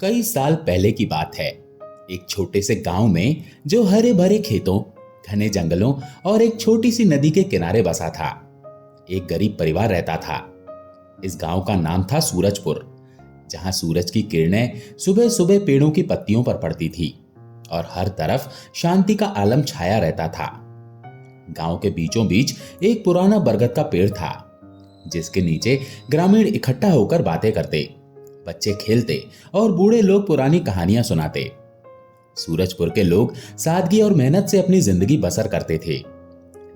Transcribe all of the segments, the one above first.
कई साल पहले की बात है। एक छोटे से गांव में जो हरे भरे खेतों, घने जंगलों और एक छोटी सी नदी के किनारे बसा था, एक गरीब परिवार रहता था। इस गांव का नाम था सूरजपुर, जहां सूरज की किरणें सुबह सुबह पेड़ों की पत्तियों पर पड़ती थी और हर तरफ शांति का आलम छाया रहता था। गांव के बीचों बीच एक पुराना बरगद का पेड़ था, जिसके नीचे ग्रामीण इकट्ठा होकर बातें करते, बच्चे खेलते और बूढ़े लोग पुरानी कहानियां सुनाते। सूरजपुर के लोग सादगी और मेहनत से अपनी जिंदगी बसर करते थे।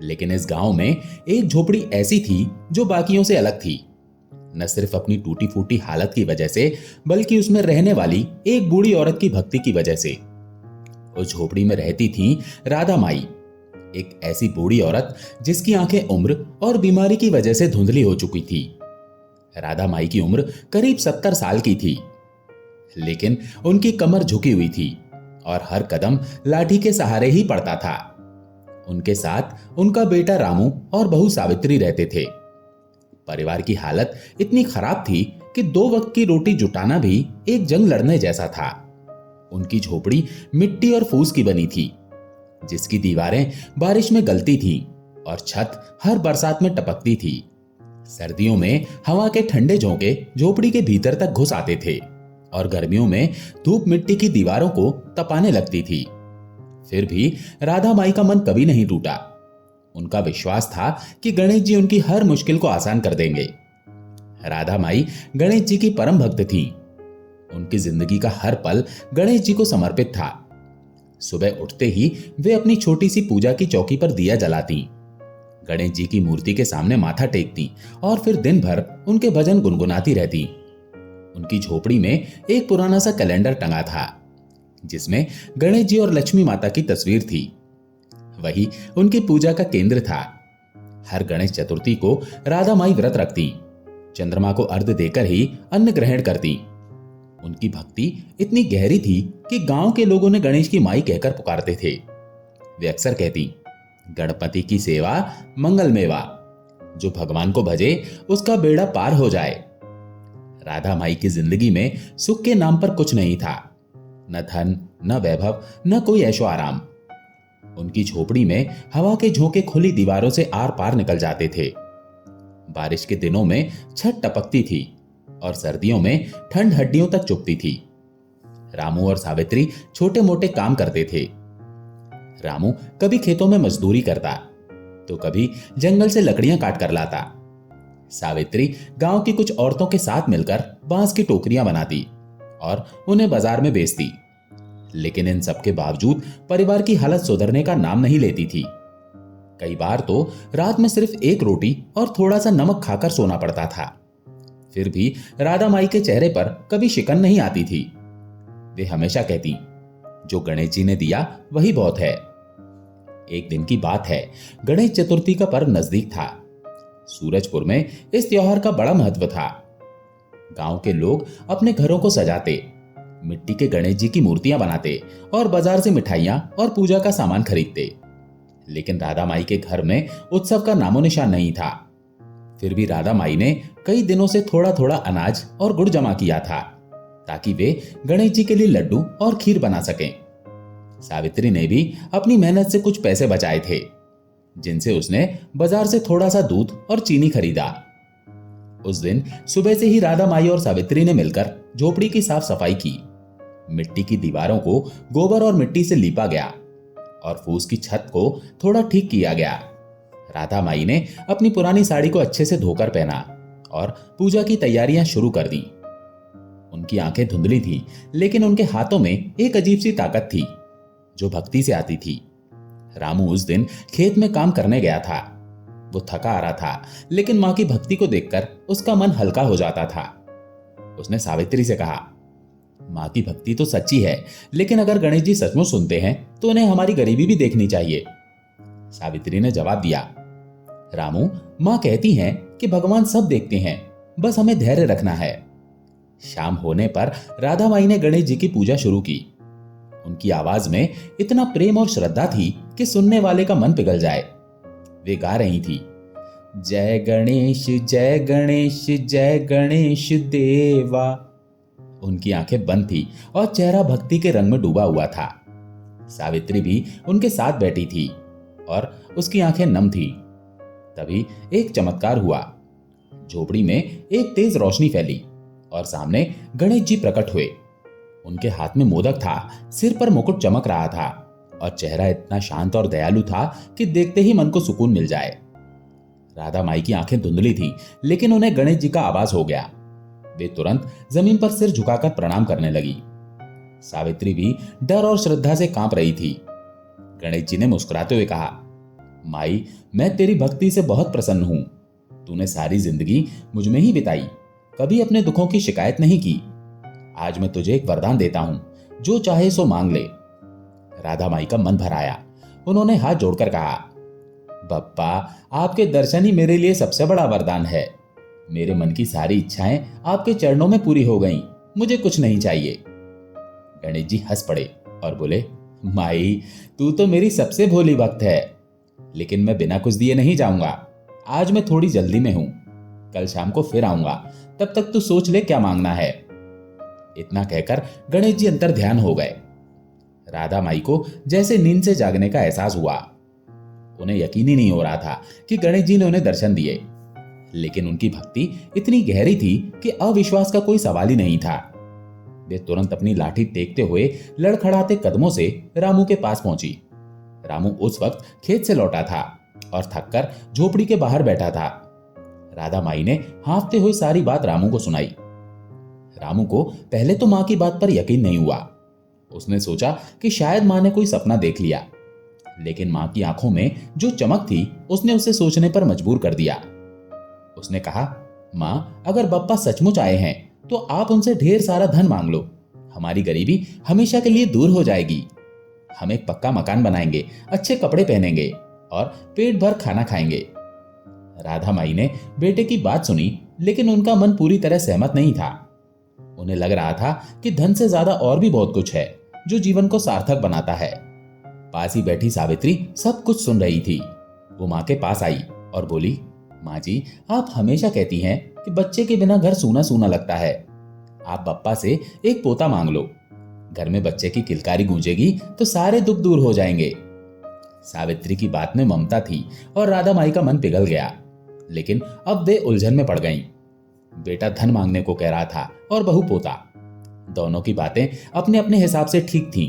लेकिन इस गांव में एक झोपड़ी ऐसी थी जो बाकियों से अलग थी, न सिर्फ अपनी टूटी फूटी हालत की वजह से, बल्कि उसमें रहने वाली एक बूढ़ी औरत की भक्ति की वजह से। उस झोपड़ी में रहती थी राधा माई, एक ऐसी बूढ़ी औरत जिसकी आंखें उम्र और बीमारी की वजह से धुंधली हो चुकी थी। राधा माई की उम्र करीब 70 साल की थी, लेकिन उनकी कमर झुकी हुई थी और हर कदम लाठी के सहारे ही पड़ता था। उनके साथ उनका बेटा रामू और बहू सावित्री रहते थे। परिवार की हालत इतनी खराब थी कि 2 वक्त की रोटी जुटाना भी एक जंग लड़ने जैसा था। उनकी झोपड़ी मिट्टी और फूस की बनी थी, जिसकी दीवारें बारिश में गलती थीं और छत हर बरसात में टपकती थी। सर्दियों में हवा के ठंडे झोंके झोपड़ी के भीतर तक घुस आते थे और गर्मियों में धूप मिट्टी की दीवारों को तपाने लगती थी। फिर भी राधा माई का मन कभी नहीं टूटा। उनका विश्वास था कि गणेश जी उनकी हर मुश्किल को आसान कर देंगे। राधा माई गणेश जी की परम भक्त थी। उनकी जिंदगी का हर पल गणेश जी को समर्पित था। सुबह उठते ही वे अपनी छोटी सी पूजा की चौकी पर दिया जलाती, गणेश जी की मूर्ति के सामने माथा टेकती और फिर दिन भर उनके भजन गुनगुनाती रहती। उनकी झोपड़ी में एक पुराना सा कैलेंडर टंगा था, जिसमें गणेश जी और लक्ष्मी माता की तस्वीर थी। वही उनकी पूजा का केंद्र था। हर गणेश चतुर्थी को राधा माई व्रत रखती, चंद्रमा को अर्घ्य देकर ही अन्न ग्रहण करती। उनकी भक्ति इतनी गहरी थी कि गांव के लोगों ने गणेश की माई कहकर पुकारते थे। वे अक्सर कहती, गणपति की सेवा मंगल मेवा, जो भगवान को भजे उसका बेड़ा पार हो जाए। राधा माई की जिंदगी में सुख के नाम पर कुछ नहीं था, न धन, न वैभव, न कोई ऐशो आराम। उनकी झोपड़ी में हवा के झोंके खुली दीवारों से आर पार निकल जाते थे। बारिश के दिनों में छत टपकती थी और सर्दियों में ठंड हड्डियों तक चुभती थी। रामू और सावित्री छोटे मोटे काम करते थे। रामू कभी खेतों में मजदूरी करता, तो कभी जंगल से लकड़ियां काट कर लाता। सावित्री गांव की कुछ औरतों के साथ मिलकर बांस की टोकरियां बनाती और उन्हें बाजार में बेचती। लेकिन इन सब के बावजूद परिवार की हालत सुधरने का नाम नहीं लेती थी। कई बार तो रात में सिर्फ एक रोटी और थोड़ा सा नमक खाकर सोना पड़ता था। फिर भी राधा माई के चेहरे पर कभी शिकन नहीं आती थी। वे हमेशा कहती, जो गणेश जी ने दिया वही बहुत है। एक दिन की बात है, गणेश चतुर्थी का पर्व नजदीक था। सूरजपुर में इस त्योहार का बड़ा महत्व था। गांव के लोग अपने घरों को सजाते, मिट्टी के गणेश जी की मूर्तियां बनाते और बाजार से मिठाइयां और पूजा का सामान खरीदते। लेकिन राधा माई के घर में उत्सव का नामो निशान नहीं था। फिर भी राधा माई ने कई दिनों से थोड़ा थोड़ा अनाज और गुड़ जमा किया था, ताकि वे गणेश जी के लिए लड्डू और खीर बना सकें। सावित्री ने भी अपनी मेहनत से कुछ पैसे बचाए थे, जिनसे उसने बाजार से थोड़ा सा दूध और चीनी खरीदा। उस दिन सुबह से ही राधा माई और सावित्री ने मिलकर झोपड़ी की साफ सफाई की। मिट्टी की दीवारों को गोबर और मिट्टी से लीपा गया और फूस की छत को थोड़ा ठीक किया गया। राधा माई ने अपनी पुरानी साड़ी को अच्छे से धोकर पहना और पूजा की तैयारियां शुरू कर दी। उनकी आंखें धुंधली थी, लेकिन उनके हाथों में एक अजीब सी ताकत थी, जो भक्ति से आती थी। रामू उस दिन खेत में काम करने गया था। वो थका आ रहा था, लेकिन मां की भक्ति को देखकर उसका मन हल्का हो जाता था। उसने सावित्री से कहा, मां की भक्ति तो सच्ची है, लेकिन अगर गणेश जी सचमुच सुनते हैं तो उन्हें हमारी गरीबी भी देखनी चाहिए। सावित्री ने जवाब दिया, रामू, मां कहती हैं कि भगवान सब देखते हैं, बस हमें धैर्य रखना है। शाम होने पर राधा माई ने गणेश जी की पूजा शुरू की। उनकी आवाज में इतना प्रेम और श्रद्धा थी कि सुनने वाले का मन पिघल जाए। वे गा रही थी, जय गणेश जय गणेश जय गणेश देवा। उनकी आंखें बंद थी और चेहरा भक्ति के रंग में डूबा हुआ था। सावित्री भी उनके साथ बैठी थी और उसकी आंखें नम थी। तभी एक चमत्कार हुआ। झोपड़ी में एक तेज रोशनी फैली और सामने गणेश जी प्रकट हुए। उनके हाथ में मोदक था, सिर पर मुकुट चमक रहा था और चेहरा इतना शांत और दयालु था कि देखते ही मन को सुकून मिल जाए। राधा माई की आंखें धुंधली थीं, लेकिन उन्हें गणेश जी का आभास हो गया। वे तुरंत जमीन पर सिर झुकाकर प्रणाम करने लगी। सावित्री भी डर और श्रद्धा से कांप रही थी। गणेश जी ने मुस्कुराते हुए कहा, माई, मैं तेरी भक्ति से बहुत प्रसन्न हूं। तूने सारी जिंदगी मुझ में ही बिताई, कभी अपने दुखों की शिकायत नहीं की। आज मैं तुझे एक वरदान देता हूं, जो चाहे सो मांग ले। राधा माई का मन भर आया। उन्होंने हाथ जोड़कर कहा, बप्पा, आपके दर्शन ही मेरे लिए सबसे बड़ा वरदान है। मेरे मन की सारी इच्छाएं आपके चरणों में पूरी हो गईं। मुझे कुछ नहीं चाहिए। गणेश जी हंस पड़े और बोले, माई, तू तो मेरी सबसे भोली भक्त है, लेकिन मैं बिना कुछ दिए नहीं जाऊंगा। आज मैं थोड़ी जल्दी में हूं, कल शाम को फिर आऊंगा। तब तक तू सोच ले क्या मांगना है। इतना कहकर गणेश जी अंतर ध्यान हो गए। राधा माई को जैसे नींद से जागने का एहसास हुआ। उन्हें यकीन ही नहीं हो रहा था कि गणेश जी ने उन्हें दर्शन दिए, लेकिन उनकी भक्ति इतनी गहरी थी कि अविश्वास का कोई सवाल ही नहीं था। वे तुरंत अपनी लाठी टेकते हुए लड़खड़ाते कदमों से रामू के पास पहुंची। रामू उस वक्त खेत से लौटा था और थककर झोपड़ी के बाहर बैठा था। राधा माई ने हाँफते हुए सारी बात रामू को सुनाई। रामू को पहले तो मां की बात पर यकीन नहीं हुआ। उसने सोचा कि शायद मां ने कोई सपना देख लिया, लेकिन मां की आंखों में जो चमक थी उसने उसे सोचने पर मजबूर कर दिया। उसने कहा, मां, अगर बप्पा सचमुच आए हैं तो आप उनसे ढेर सारा धन मांग लो। हमारी गरीबी हमेशा के लिए दूर हो जाएगी। हम एक पक्का मकान बनाएंगे, अच्छे कपड़े पहनेंगे और पेट भर खाना खाएंगे। राधा माई ने बेटे की बात सुनी, लेकिन उनका मन पूरी तरह सहमत नहीं था। उन्हें लग रहा था कि धन से ज्यादा और भी बहुत कुछ है जो जीवन को सार्थक बनाता है। पास ही बैठी सावित्री सब कुछ सुन रही थी। वो मां के पास आई और बोली, मां जी, आप हमेशा कहती हैं कि बच्चे के बिना घर सूना सूना लगता है। आप बप्पा से एक पोता मांग लो। घर में बच्चे की किलकारी गूंजेगी तो सारे दुख दूर हो जाएंगे। सावित्री की बात में ममता थी और राधा माई का मन पिघल गया, लेकिन अब वे उलझन में पड़ गईं। बेटा धन मांगने को कह रहा था और बहू पोता। दोनों की बातें अपने अपने हिसाब से ठीक थीं।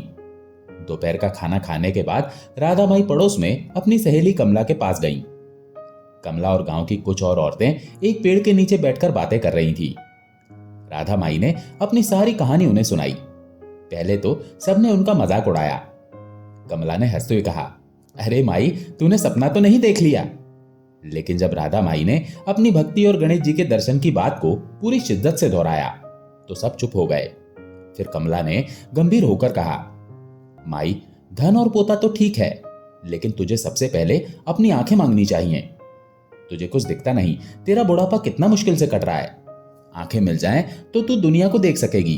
दोपहर का खाना खाने के बाद राधा माई पड़ोस में अपनी सहेली कमला के पास गईं। कमला और गांव की कुछ और औरतें एक पेड़ के नीचे बैठकर बातें कर रही थी। राधा माई ने अपनी सारी कहानी उन्हें सुनाई। पहले तो सबने उनका मजाक उड़ाया। कमला ने हंसते हुए कहा, अरे माई, तूने सपना तो नहीं देख लिया। लेकिन जब राधा माई ने अपनी भक्ति और गणेश जी के दर्शन की बात को पूरी शिद्दत से दोहराया तो सब चुप हो गए। फिर कमला ने गंभीर होकर कहा, माई, धन और पोता तो ठीक है, लेकिन तुझे सबसे पहले अपनी आंखें मांगनी चाहिए। तुझे कुछ दिखता नहीं, तेरा बुढ़ापा कितना मुश्किल से कट रहा है। आंखें मिल जाएं तो तू दुनिया को देख सकेगी,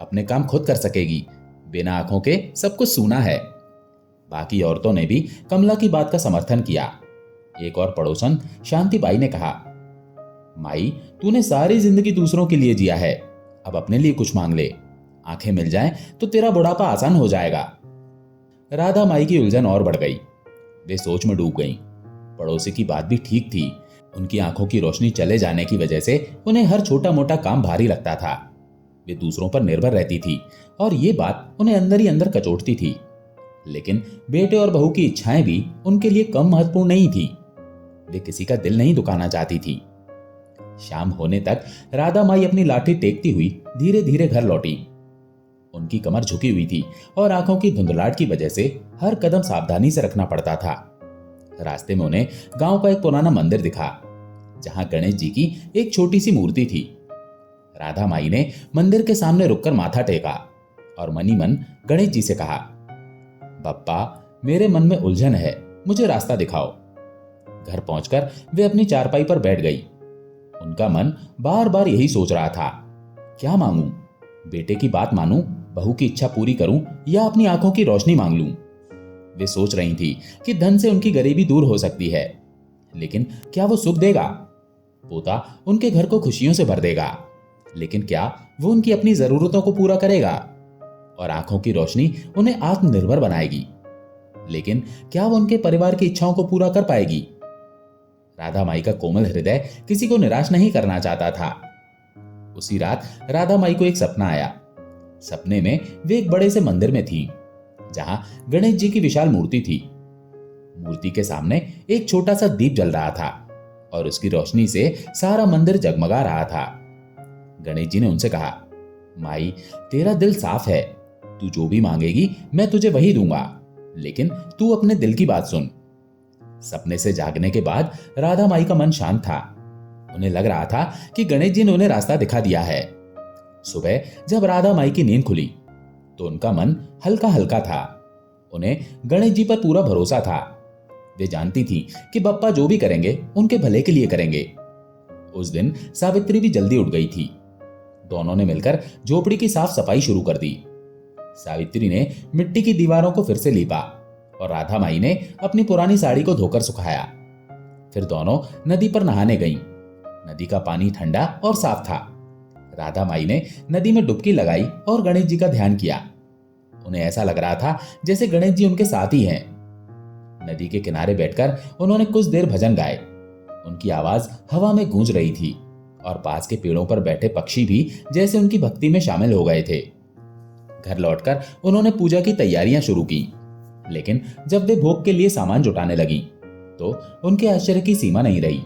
अपने काम खुद कर सकेगी। बिना आंखों के सब कुछ सूना है। बाकी औरतों ने भी कमला की बात का समर्थन किया। एक और पड़ोसन शांति बाई ने कहा, माई, तूने सारी जिंदगी दूसरों के लिए जिया है, अब अपने लिए कुछ मांग ले। आंखें मिल जाएं तो तेरा बुढ़ापा आसान हो जाएगा। राधा माई की उलझन और बढ़ गई। वे सोच में डूब गईं। पड़ोसी की बात भी ठीक थी। उनकी आंखों की रोशनी चले जाने की वजह से उन्हें हर छोटा मोटा काम भारी लगता था। वे दूसरों पर निर्भर रहती थी और ये बात उन्हें अंदर ही अंदर कचोटती थी। लेकिन बेटे और बहू की इच्छाएं भी उनके लिए कम महत्वपूर्ण नहीं थी। वे किसी का दिल नहीं दुखाना चाहती थी। शाम होने तक राधा माई अपनी लाठी टेकती हुई धीरे धीरे घर लौटी। उनकी कमर झुकी हुई थी और आंखों की धुंधलाहट की वजह से हर कदम सावधानी से रखना पड़ता था। रास्ते में उन्हें गांव का एक पुराना मंदिर दिखा, जहां गणेश जी की एक छोटी सी मूर्ति थी। राधा माई ने मंदिर के सामने रुककर माथा टेका और मनी मन गणेश जी से कहा, बप्पा, मेरे मन में उलझन है, मुझे रास्ता दिखाओ। घर पहुंचकर वे अपनी चारपाई पर बैठ गई। उनका मन बार बार यही सोच रहा था, क्या मांगूं? बेटे की बात मानूं, बहू की इच्छा पूरी करूं या अपनी आंखों की रोशनी मांग लूं? वे सोच रही थी कि धन से उनकी गरीबी दूर हो सकती है, लेकिन क्या वो सुख देगा? पोता उनके घर को खुशियों से भर देगा, लेकिन क्या वो उनकी अपनी जरूरतों को पूरा करेगा? और आंखों की रोशनी उन्हें आत्मनिर्भर बनाएगी, लेकिन क्या वो उनके परिवार की इच्छाओं को पूरा कर पाएगी? राधा माई का कोमल हृदय किसी को निराश नहीं करना चाहता था। उसी रात राधा माई को एक सपना आया। सपने में वे एक बड़े से मंदिर में थी, जहां गणेश जी की विशाल मूर्ति थी। मूर्ति के सामने एक छोटा सा दीप जल रहा था और उसकी रोशनी से सारा मंदिर जगमगा रहा था। गणेश जी ने उनसे कहा, माई, तेरा दिल साफ है, तू जो भी मांगेगी मैं तुझे वही दूंगा, लेकिन तू अपने दिल की बात सुन। सपने से जागने के बाद राधा माई का मन शांत था। उन्हें लग रहा था कि गणेश जी ने उन्हें रास्ता दिखा दिया है। सुबह जब राधा माई की नींद खुली तो उनका मन हल्का हल्का था। उन्हें गणेश जी पर पूरा भरोसा था। वे जानती थी कि बप्पा जो भी करेंगे उनके भले के लिए करेंगे। उस दिन सावित्री भी जल्दी उठ गई थी। दोनों ने मिलकर झोपड़ी की साफ सफाई शुरू कर दी। सावित्री ने मिट्टी की दीवारों को फिर से लीपा और राधा माई ने अपनी पुरानी साड़ी को धोकर सुखाया। फिर दोनों नदी पर नहाने गईं। नदी का पानी ठंडा और साफ था। राधा माई ने नदी में डुबकी लगाई और गणेश जी का ध्यान किया। उन्हें ऐसा लग रहा था जैसे गणेश जी उनके साथ ही हैं। नदी के किनारे बैठकर उन्होंने कुछ देर भजन गाए। उनकी आवाज हवा में गूंज रही थी और पास के पेड़ों पर बैठे पक्षी भी जैसे उनकी भक्ति में शामिल हो गए थे। घर लौटकर उन्होंने पूजा की तैयारियां शुरू की, लेकिन जब वे भोग के लिए सामान जुटाने लगी तो उनके आश्चर्य की सीमा नहीं रही।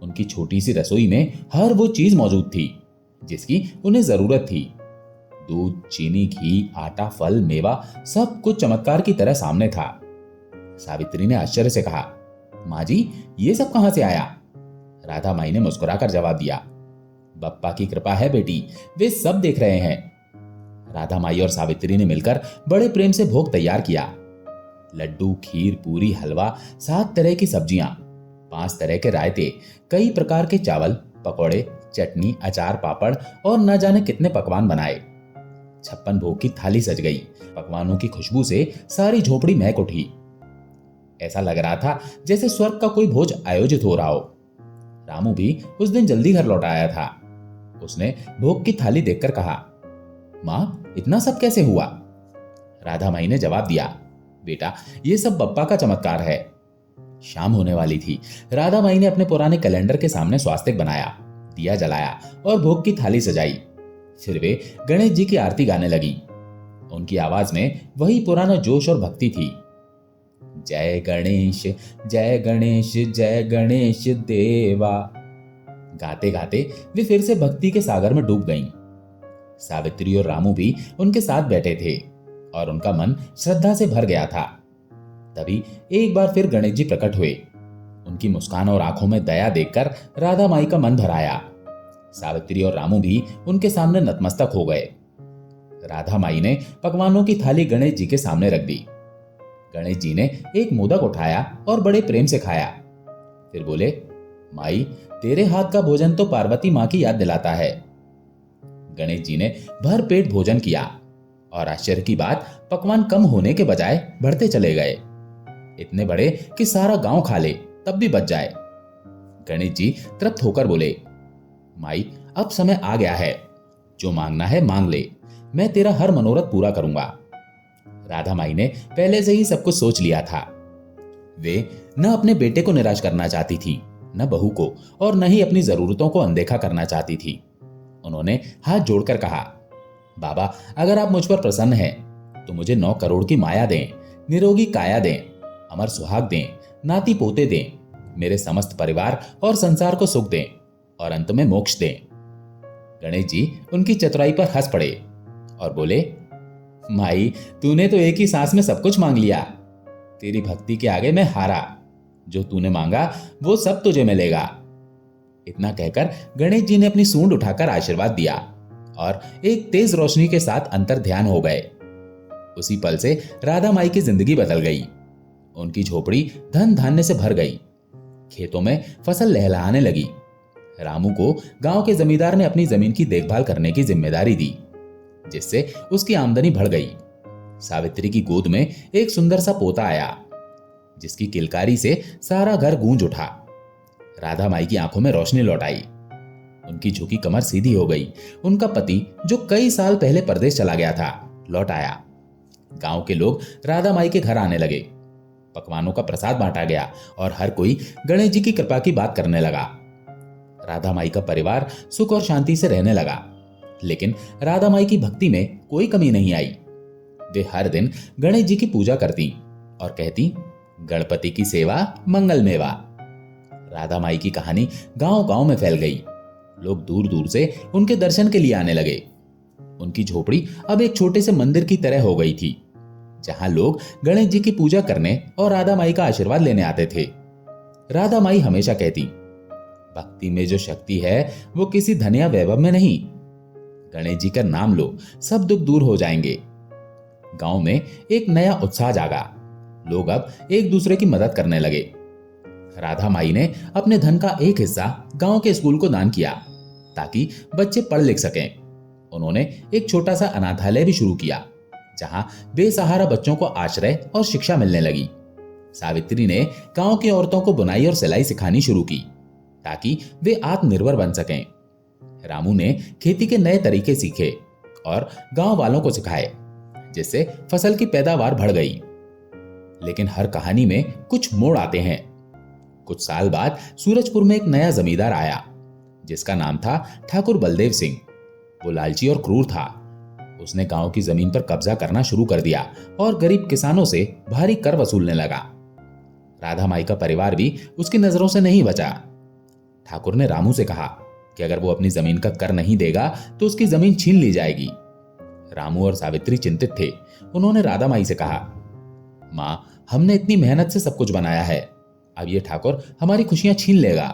उनकी छोटी सी रसोई में हर वो चीज मौजूद थी जिसकी उन्हें जरूरत थी। दूध, चीनी, घी, आटा, फल, मेवा, सब कुछ चमत्कार की तरह सामने था। सावित्री ने आश्चर्य से कहा, माँ जी, ये सब कहां से आया? राधा माई ने मुस्कुराकर जवाब दिया, बप्पा की कृपा है बेटी, वे सब देख रहे हैं। राधा माई और सावित्री ने मिलकर बड़े प्रेम से भोग तैयार किया। लड्डू, खीर, पूरी, हलवा, 7 तरह की सब्जियां, 5 तरह के रायते, कई प्रकार के चावल, पकौड़े, चटनी, अचार, पापड़ और न जाने कितने पकवान बनाए। 56 भोग की थाली सज गई। पकवानों की खुशबू से सारी झोपड़ी महक उठी। ऐसा लग रहा था जैसे स्वर्ग का कोई भोज आयोजित हो रहा हो। रामू भी उस दिन जल्दी घर लौट आया था। उसने भोग की थाली देखकर कहा, माँ, इतना सब कैसे हुआ? राधा माई ने जवाब दिया, बेटा, ये सब बप्पा का चमत्कार है। शाम होने वाली थी। राधा माई ने अपने पुराने कैलेंडर के सामने स्वास्तिक बनाया, दिया जलाया और भोग की थाली सजाई। फिर वे गणेश जी की आरती गाने लगी। उनकी आवाज में वही पुराना जोश और भक्ति थी। जय गणेश, जय गणेश, जय गणेश देवा। गाते गाते वे फिर से भक्ति के सागर में डूब गईं। सावित्री और रामू भी उनके साथ बैठे थे और उनका मन श्रद्धा से भर गया था। तभी एक बार फिर गणेश जी प्रकट हुए। उनकी मुस्कान और आंखों में दया देखकर राधा माई का मन भर आया। सावित्री और रामू भी उनके सामने नतमस्तक हो गए। राधा माई ने पकवानों की थाली गणेश जी के सामने रख दी। गणेश जी ने एक मोदक उठाया और बड़े प्रेम से खाया। फिर बोले, माई, तेरे हाथ का भोजन तो पार्वती माँ की याद दिलाता है। गणेश जी ने भर पेट भोजन किया और आश्चर्य की बात, पकवान कम होने के बजाय बढ़ते चले गए। इतने बड़े कि सारा गांव खा ले तब भी बच जाए। गणेश जी तृप्त होकर बोले, माई, अब समय आ गया है, जो मांगना है मांग ले, मैं तेरा हर मनोरथ पूरा करूंगा। राधा माई ने पहले से ही सब कुछ सोच लिया था। वे न अपने बेटे को निराश करना चाहती थी, न बहू को, और न ही अपनी जरूरतों को अनदेखा करना चाहती थी। उन्होंने हाथ जोड़कर कहा, बाबा, अगर आप मुझ पर प्रसन्न हैं तो मुझे 9 करोड़ की माया दें, निरोगी काया दें, अमर सुहाग दें, नाती पोते दें, मेरे समस्त परिवार और संसार को सुख दें और अंत में मोक्ष दें। गणेश जी उनकी चतुराई पर हंस पड़े और बोले, माई, तूने तो एक ही सांस में सब कुछ मांग लिया। तेरी भक्ति के आगे मैं हारा। जो तूने मांगा वो सब तुझे मिलेगा। इतना कहकर गणेश जी ने अपनी सूंड उठाकर आशीर्वाद दिया और एक तेज रोशनी के साथ अंतर ध्यान हो गए। उसी पल से राधा माई की जिंदगी बदल गई। उनकी झोपड़ी धन धान्य से भर गई। खेतों में फसल लहलहाने लगी। रामू को गांव के जमींदार ने अपनी जमीन की देखभाल करने की जिम्मेदारी दी, जिससे उसकी आमदनी बढ़ गई। सावित्री की गोद में एक सुंदर सा पोता आया, जिसकी किलकारी से सारा घर गूंज उठा। राधा माई की आंखों में रोशनी लौट आई। उनकी झुकी कमर सीधी हो गई। उनका पति, जो कई साल पहले परदेश चला गया था, लौट आया। गांव के लोग राधा माई के घर आने लगे। पकवानों का प्रसाद बांटा गया और हर कोई गणेश जी की कृपा की बात करने लगा। राधा माई का परिवार सुख और शांति से रहने लगा। लेकिन राधा माई की भक्ति में कोई कमी नहीं आई। वे हर दिन गणेश जी की पूजा करती और कहती, गणपति की सेवा मंगल मेवा। राधा माई की कहानी गांव-गांव में फैल गई। लोग दूर दूर से उनके दर्शन के लिए आने लगे। उनकी झोपड़ी अब एक छोटे से मंदिर की तरह हो गई थी, जहां लोग गणेश जी की पूजा करने और राधा माई का आशीर्वाद लेने आते थे। राधा माई हमेशा कहती, भक्ति में जो शक्ति है वो किसी धन या वैभव में नहीं। गणेश जी का नाम लो, सब दुख दूर हो जाएंगे। गांव में एक नया उत्साह जागा। लोग अब एक दूसरे की मदद करने लगे। राधा माई ने अपने धन का एक हिस्सा गांव के स्कूल को दान किया ताकि बच्चे पढ़ लिख सकें। उन्होंने एक छोटा सा अनाथालय भी शुरू किया, जहां बेसहारा बच्चों को आश्रय और शिक्षा मिलने लगी। सावित्री ने गांव की औरतों को बुनाई और सिलाई सिखानी शुरू की ताकि वे आत्मनिर्भर बन सकें। रामू ने खेती के नए तरीके सीखे और गांव वालों को सिखाए, जिससे फसल की पैदावार बढ़ गई। लेकिन हर कहानी में कुछ मोड़ आते हैं। कुछ साल बाद सूरजपुर में एक नया जमींदार आया, जिसका नाम था ठाकुर बलदेव सिंह। वो लालची और क्रूर था। उसने गांव की जमीन पर कब्जा करना शुरू कर दिया और गरीब किसानों से भारी कर वसूलने लगा। राधा माई का परिवार भी उसकी नजरों से नहीं बचा। ठाकुर ने रामू से कहा कि अगर वो अपनी जमीन का कर नहीं देगा तो उसकी जमीन छीन ली जाएगी। रामू और सावित्री चिंतित थे। उन्होंने राधा माई से कहा, मां, हमने इतनी मेहनत से सब कुछ बनाया है, अब ये ठाकुर हमारी खुशियां छीन लेगा।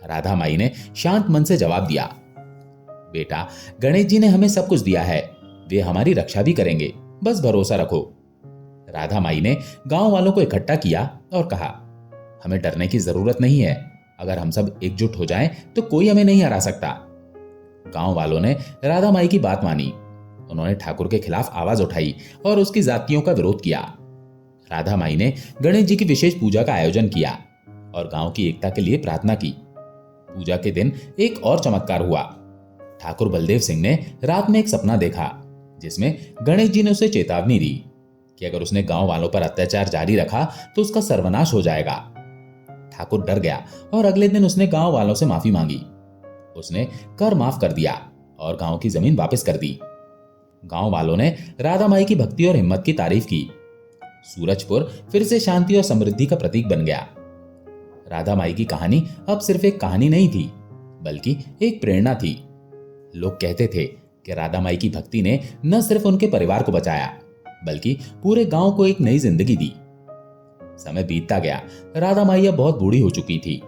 राधा माई ने शांत मन से जवाब दिया, बेटा, गणेश जी ने हमें सब कुछ दिया है, वे हमारी रक्षा भी करेंगे, बस भरोसा रखो। राधा माई ने गांव वालों को इकट्ठा किया और कहा, हमें डरने की जरूरत नहीं है। अगर हम सब एकजुट हो जाएं तो कोई हमें नहीं हरा सकता। गांव वालों ने राधा माई की बात मानी। उन्होंने ठाकुर के खिलाफ आवाज उठाई और उसकी जातियों का विरोध किया। राधा माई ने गणेश जी की विशेष पूजा का आयोजन किया और गांव की एकता के लिए प्रार्थना की। पूजा के दिन एक और चमत्कार हुआ। ठाकुर बलदेव सिंह ने रात में एक सपना देखा, जिसमें गणेश जी ने उसे चेतावनी दी कि अगर उसने गांव वालों पर अत्याचार जारी रखा तो उसका सर्वनाश हो जाएगा। ठाकुर डर गया और अगले दिन उसने गांव वालों से माफी मांगी। उसने कर माफ कर दिया और गांव की जमीन वापस कर दी। गांव वालों ने राधा माई की भक्ति और हिम्मत की तारीफ की। सूरजपुर फिर से शांति और समृद्धि का प्रतीक बन गया। राधा माई की कहानी अब सिर्फ एक कहानी नहीं थी, बल्कि एक प्रेरणा थी। लोग कहते थे कि राधा माई की भक्ति ने न सिर्फ उनके परिवार को बचाया, बल्कि पूरे गांव को एक नई जिंदगी दी। समय बीतता गया। राधा माई अब बहुत बूढ़ी हो चुकी थी।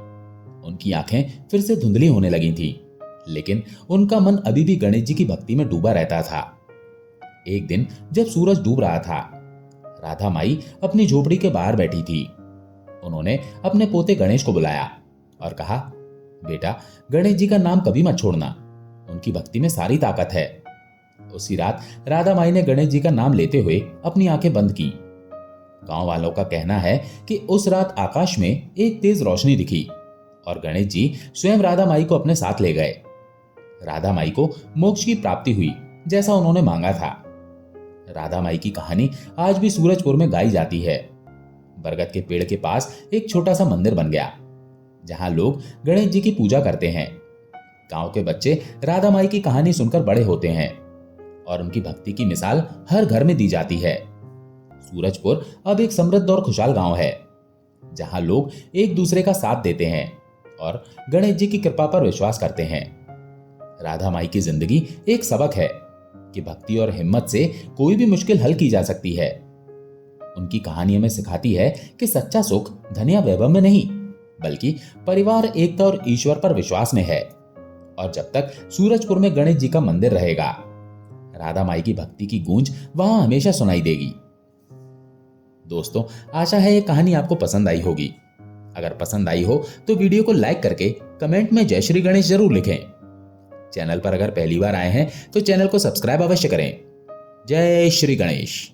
उनकी आंखें फिर से धुंधली होने लगी थी, लेकिन उनका मन अभी भी गणेश जी की भक्ति में डूबा रहता था। एक दिन जब सूरज डूब रहा था, राधा माई अपनी झोपड़ी के बाहर बैठी थी। उन्होंने अपने पोते गणेश को बुलाया और कहा, बेटा, गणेश जी का नाम कभी मत छोड़ना, उनकी भक्ति में सारी ताकत है। उसी रात राधा माई ने गणेश जी का नाम लेते हुए अपनी आंखें बंद की। गांव वालों का कहना है कि उस रात आकाश में एक तेज रोशनी दिखी और गणेश जी स्वयं राधा माई को अपने साथ ले गए। राधा माई को मोक्ष की प्राप्ति हुई, जैसा उन्होंने मांगा था। राधा माई की कहानी आज भी सूरजपुर में गाई जाती है। बरगद के पेड़ के पास एक छोटा सा मंदिर बन गया, जहां लोग गणेश जी की पूजा करते हैं। गांव के बच्चे राधा माई की कहानी सुनकर बड़े होते हैं और उनकी भक्ति की मिसाल हर घर में दी जाती है। सूरजपुर अब एक समृद्ध और खुशहाल गांव है, जहां लोग एक दूसरे का साथ देते हैं और गणेश जी की कृपा पर विश्वास करते हैं। राधा माई की जिंदगी एक सबक है कि भक्ति और हिम्मत से कोई भी मुश्किल हल की जा सकती है। उनकी कहानी हमें सिखाती है कि सच्चा सुख धन या वैभव में नहीं, बल्कि परिवार, एकता और ईश्वर पर विश्वास में है। और जब तक सूरजपुर में गणेश जी का मंदिर रहेगा, राधा माई की भक्ति की गूंज वहां हमेशा सुनाई देगी। दोस्तों, आशा है ये कहानी आपको पसंद आई होगी। अगर पसंद आई हो तो वीडियो को लाइक करके कमेंट में जय श्री गणेश जरूर लिखें। चैनल पर अगर पहली बार आए हैं तो चैनल को सब्सक्राइब अवश्य करें। जय श्री गणेश।